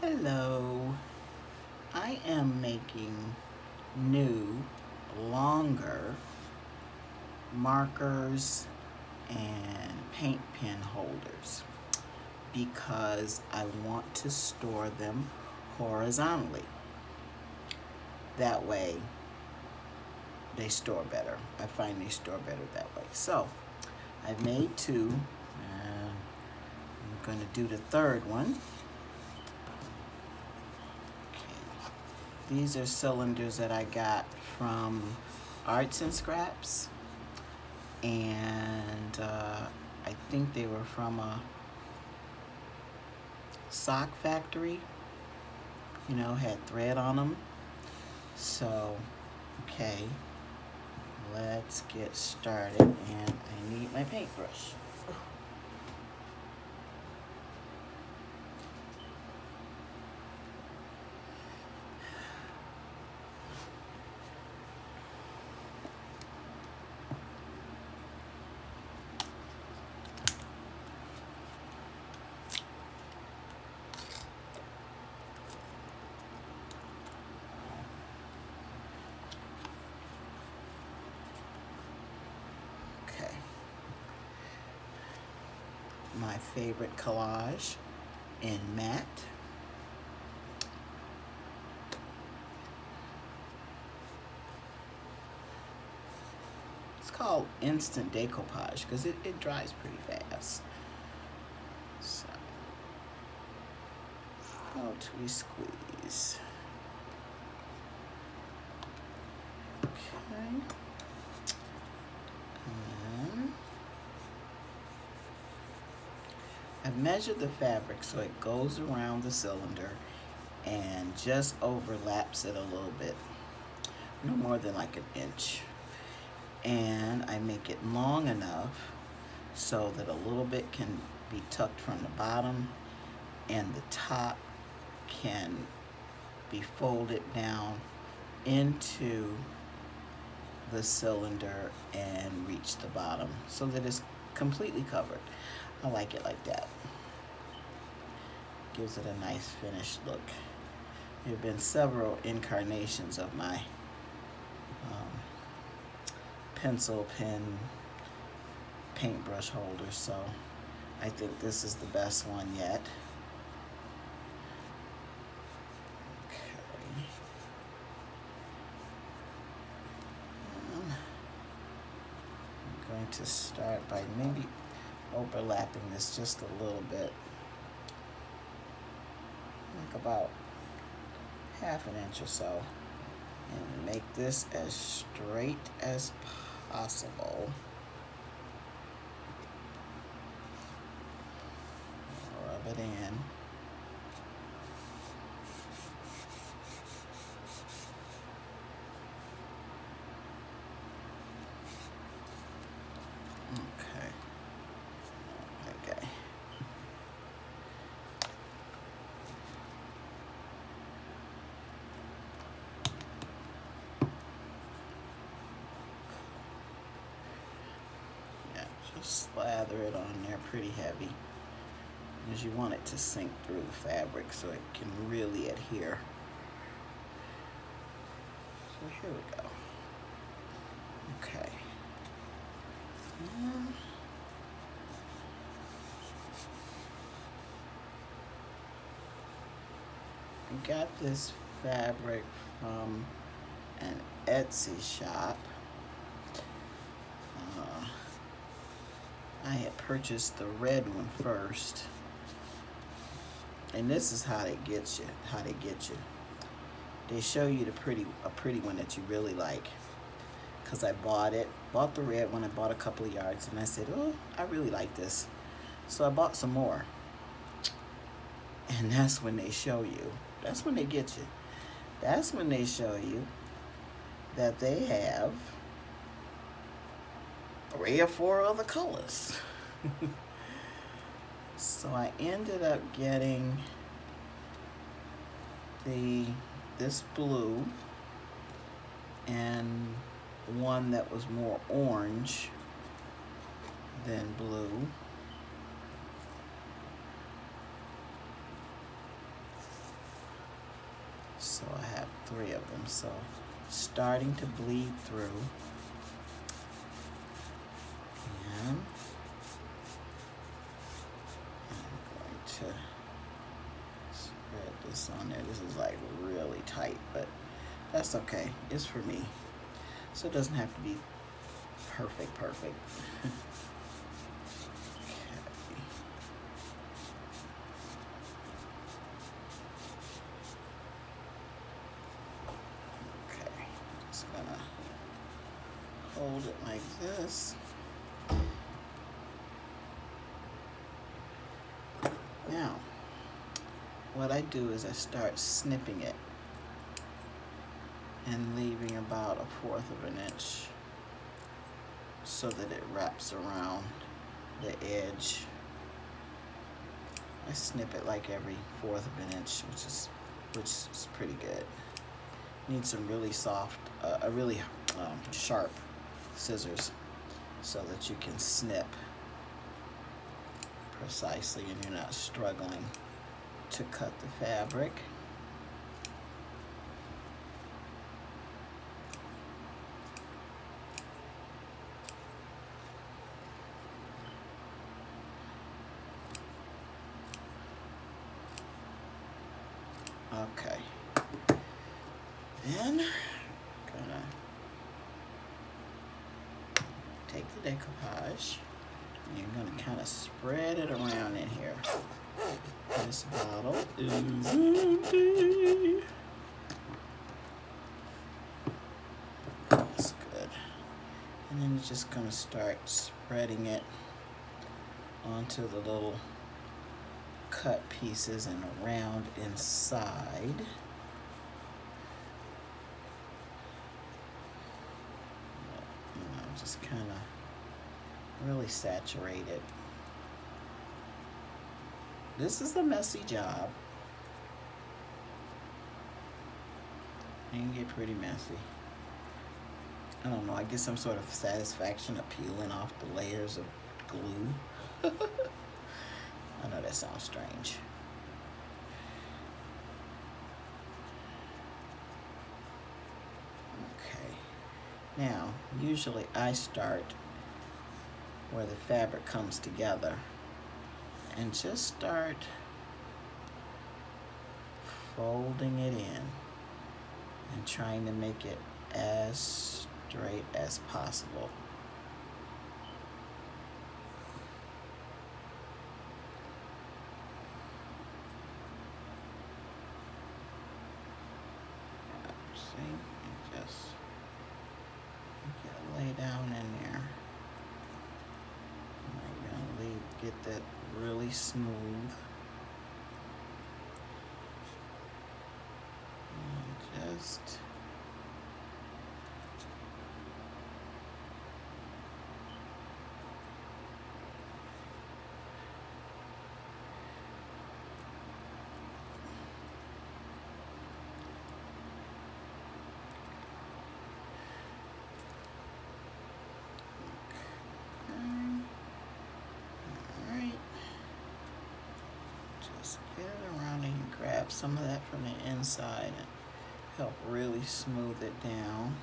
Hello, I am making new, longer markers and paint pen holders because I want to store them horizontally. That way they store better. I find they store better that way. So I've made two, and I'm going to do the third one. These are cylinders that I got from Arts and Scraps, and I think they were from a sock factory, had thread on them. So, okay, let's get started, and I need my paintbrush. Okay. My favorite collage in matte. It's called instant decoupage because it dries pretty fast. So, out we squeeze. Okay. And I've measured the fabric so it goes around the cylinder and just overlaps it a little bit, no more than like an inch. And I make it long enough so that a little bit can be tucked from the bottom and the top can be folded down into the cylinder and reach the bottom so that it's completely covered. I like it like that. Gives it a nice finished look. There have been several incarnations of my pencil pen paintbrush holder, so I think this is the best one yet. Okay. I'm going to start by maybe overlapping this just a little bit, like about half an inch or so, and make this as straight as possible. Rub it in. Okay. Yeah, just slather it on there pretty heavy, because you want it to sink through the fabric so it can really adhere. So here we go. Okay. I got this fabric from an Etsy shop. I had purchased the red one first, and this is how they get you. They show you a pretty one that you really like. Cause I bought the red one. I bought a couple of yards, and I said, "Oh, I really like this," so I bought some more. And that's when they show you. That's when they get you. That's when they show you that they have 3 or 4 other colors. So I ended up getting this blue and one that was more orange than blue. So I have 3 of them. So starting to bleed through. And I'm going to spread this on there. This is like really tight, but that's okay. It's for me. So it doesn't have to be perfect. Okay. Okay. Just gonna hold it like this. Now, what I do is I start snipping it and leaving about 1/4 of an inch so that it wraps around the edge. I snip it like every 1/4 of an inch, which is pretty good. Need some really soft, really sharp scissors so that you can snip precisely and you're not struggling to cut the fabric. Okay. Then gonna take the decoupage and you're gonna kind of spread it around in here. This bottle is empty. That's good. And then you're just gonna start spreading it onto the little cut pieces and around inside. Just kind of really saturate it. This is a messy job. It can get pretty messy. I don't know, I get some sort of satisfaction of peeling off the layers of glue. I know that sounds strange. Okay. Now, usually I start where the fabric comes together and just start folding it in and trying to make it as straight as possible. See, and just lay down in there. I'm gonna get that really smooth. And just get it around and grab some of that from the inside and help really smooth it down.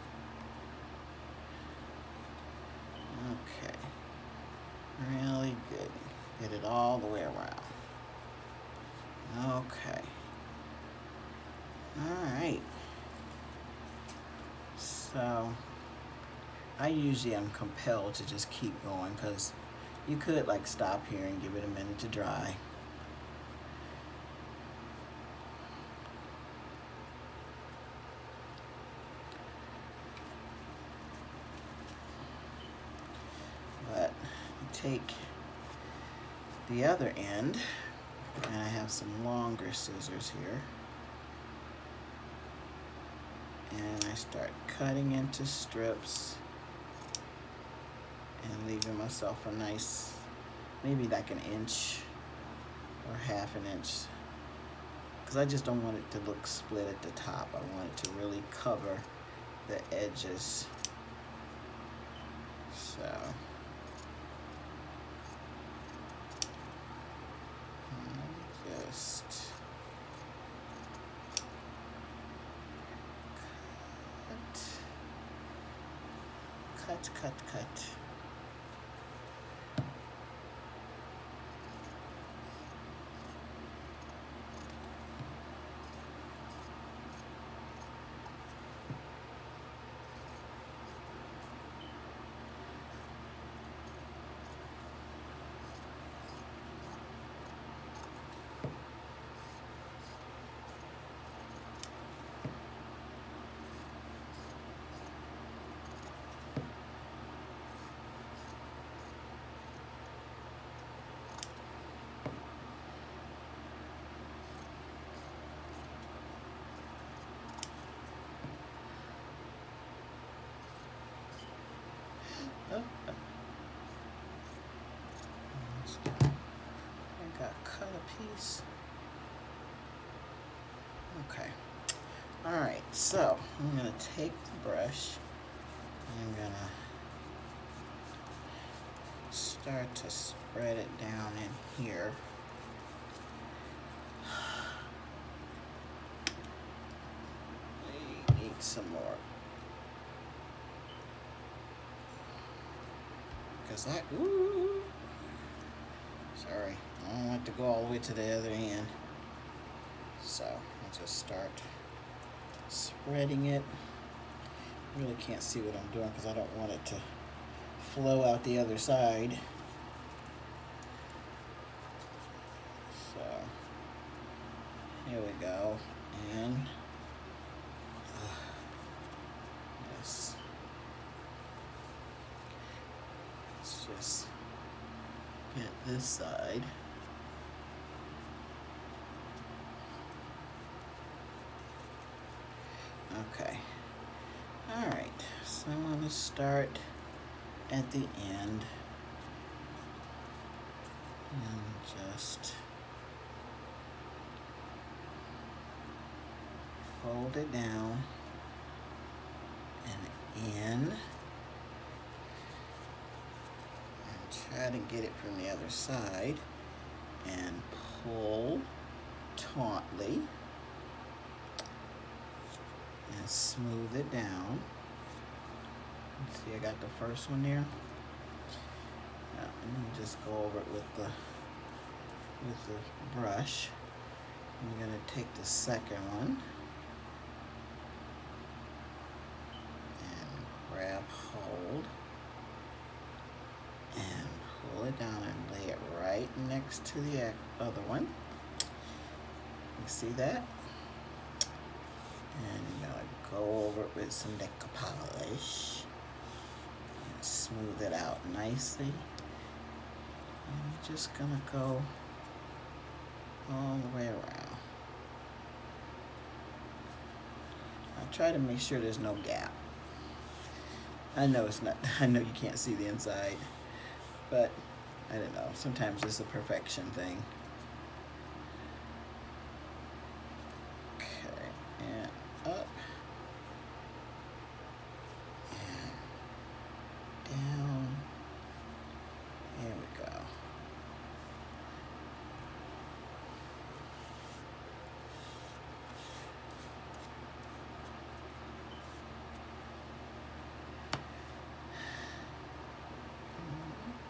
Okay, really good. Get it all the way around. Okay. All right. So I usually am compelled to just keep going because you could like stop here and give it a minute to dry. But take the other end, and I have some longer scissors here, and I start cutting into strips and leaving myself a nice, maybe like an inch or half an inch, because I just don't want it to look split at the top. I want it to really cover the edges. So just cut, cut, cut. Oh, I got cut a piece. Okay. All right, so I'm gonna take the brush. I'm gonna start to spread it down in here. Need some more. Cause sorry, I don't want to go all the way to the other end. So I'll just start spreading it. Really can't see what I'm doing because I don't want it to flow out the other side. So here we go, and yes, let's just get this side. Okay. All right, so I'm going to start at the end and just fold it down and in and try to get it from the other side and pull tautly and smooth it down. See, I got the first one there. Now, let me just go over it with the brush. I'm gonna take the second one and grab hold and pull it down and lay it right next to the other one. You see that? And I'm gonna go over it with some decoupage and smooth it out nicely. And I'm just gonna go all the way around. I try to make sure there's no gap. I know it's not, I know you can't see the inside, but I don't know, sometimes it's a perfection thing. Okay, and up and down. Here we go.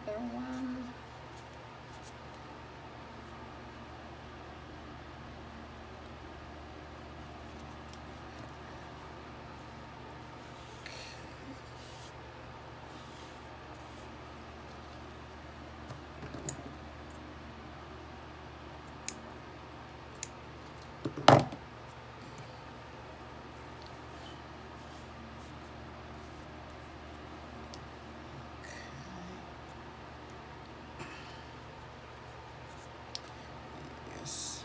Another one. Yes.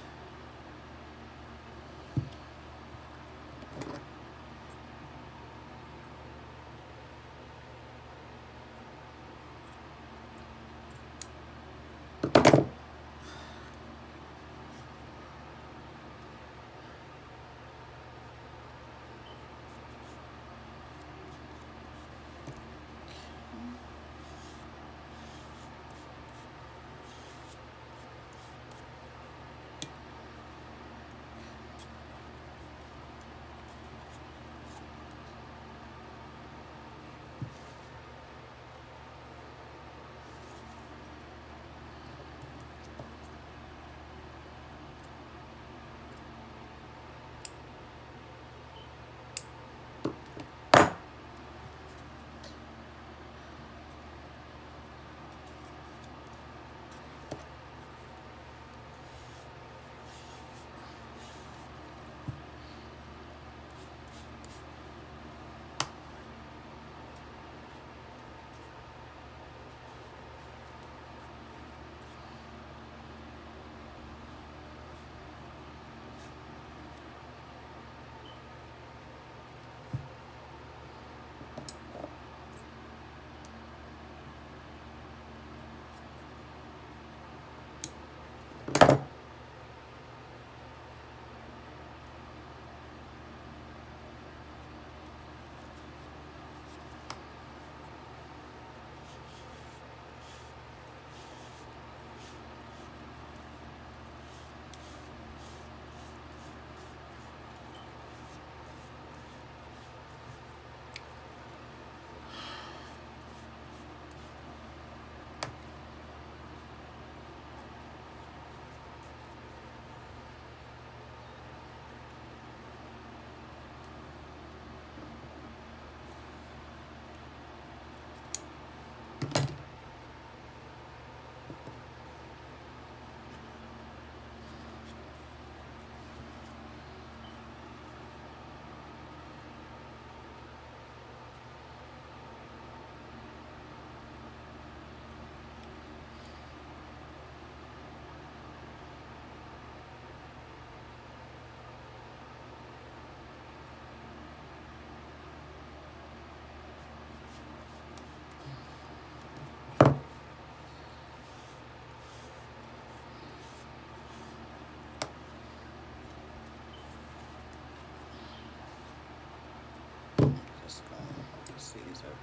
Just going, these are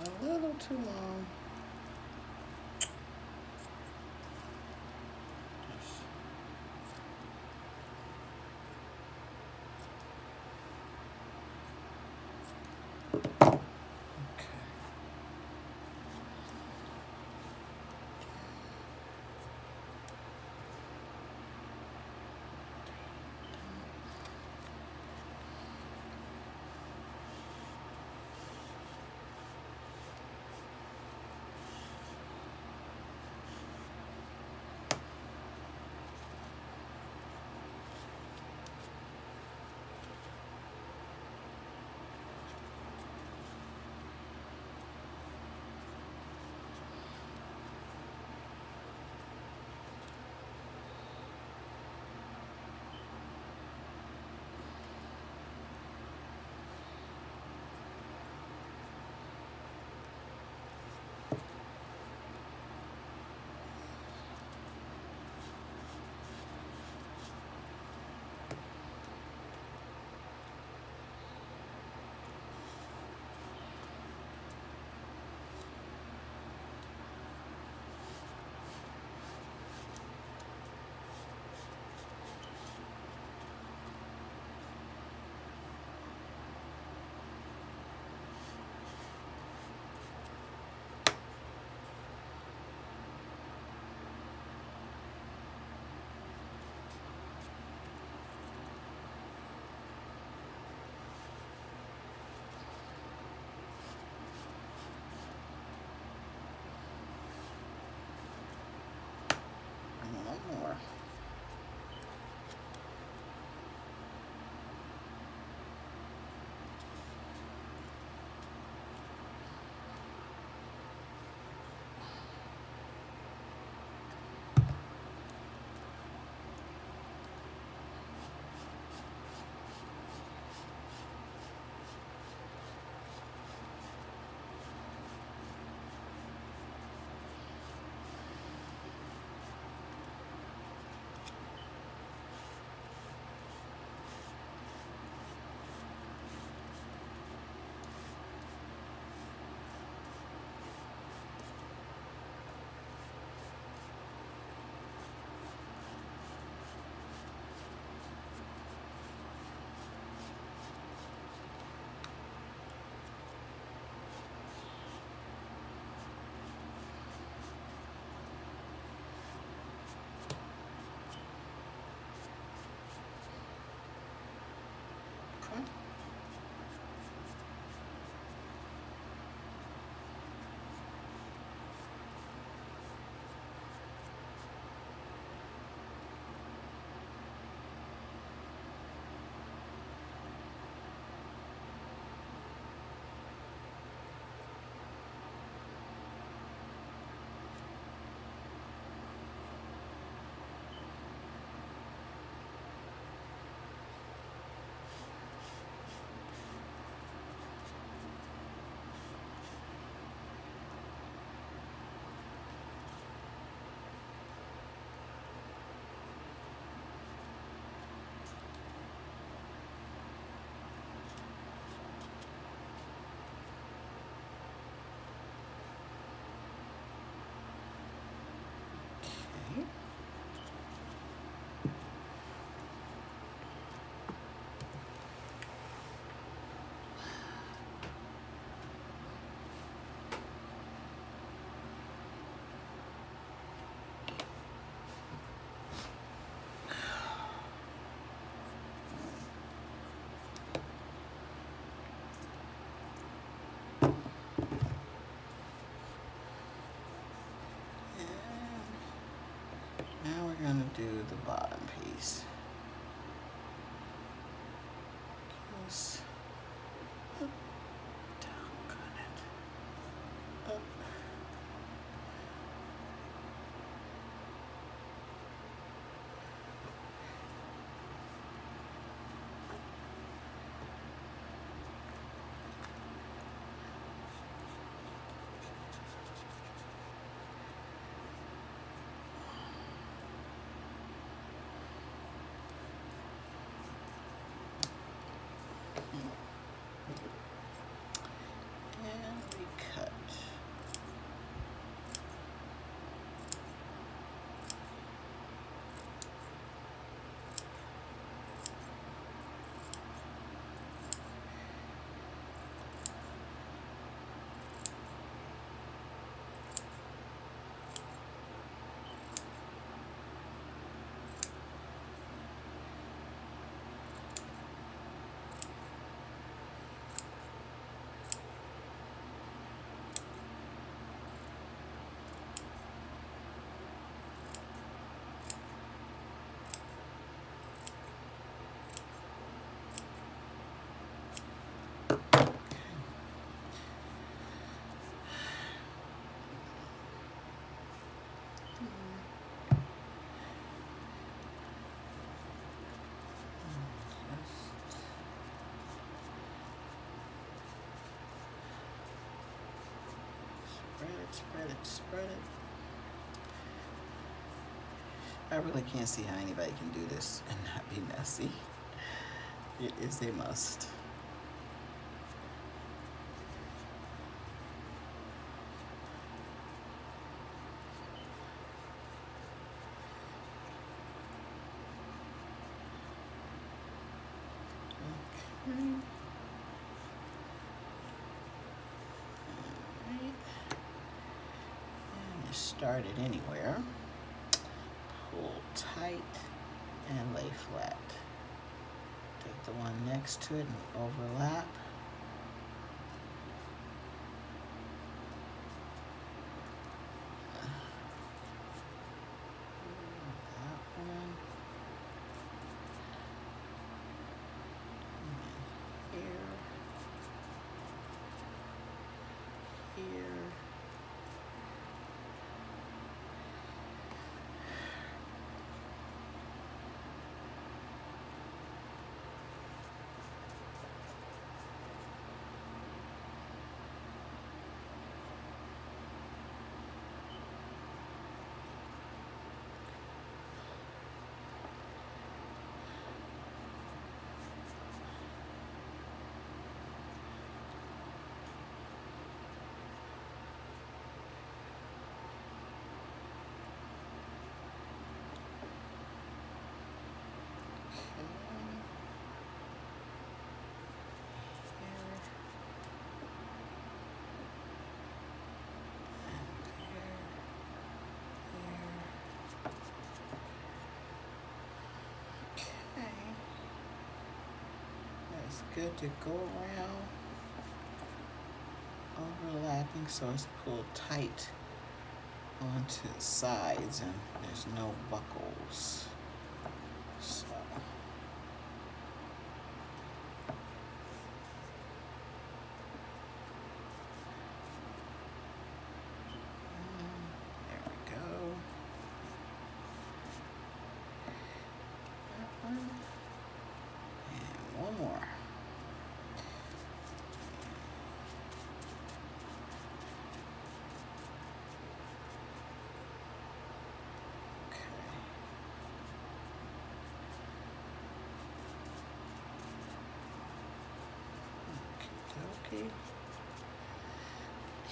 a little too long. Now we're going to do the bottom piece. Just up, down on it. Up. And we cut. Spread it, spread it, spread it. I really can't see how anybody can do this and not be messy. It is a must. Okay. Alright. And you start it anywhere. Pull tight and lay flat. Take the one next to it and overlap. That one. And here. Here. It's good to go around, overlapping so it's pulled tight onto the sides and there's no buckles. So there we go. That one. And one more. Okay.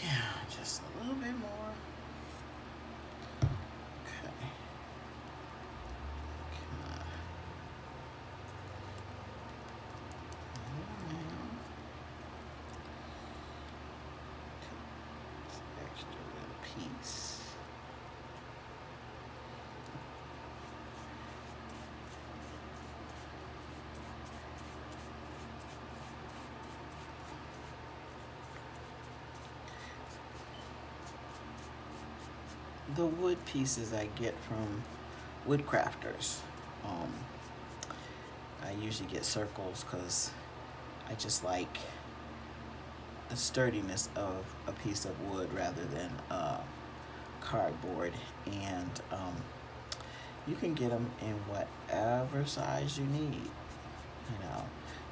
Yeah, just a little bit more. Okay. Extra little piece. The wood pieces I get from Wood Crafters. Um, I usually get circles because I just like the sturdiness of a piece of wood rather than cardboard. And you can get them in whatever size you need. You know,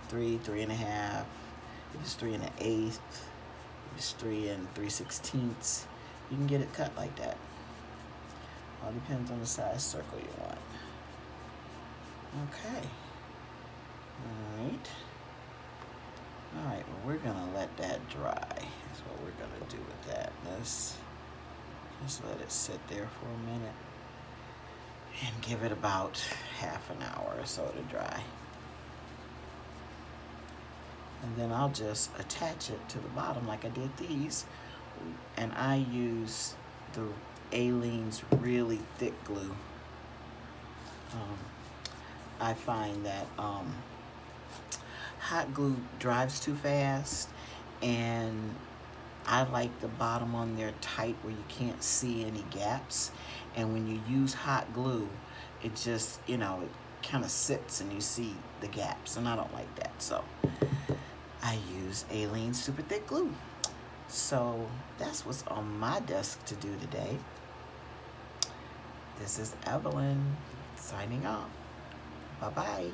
3.5. If it's 3 1/8, if it's 3 3/16, you can get it cut like that. All depends on the size circle you want. Okay. All right, well, we're gonna let that dry. That's what we're gonna do with that. Let's just let it sit there for a minute and give it about half an hour or so to dry. And then I'll just attach it to the bottom like I did these. And I use the Aleene's really thick glue. I find that hot glue dries too fast, and I like the bottom on there tight where you can't see any gaps. And when you use hot glue, it just, it kind of sits and you see the gaps, and I don't like that. So I use Aleene's super thick glue. So that's what's on my desk to do today. This is Evelyn signing off. Bye-bye.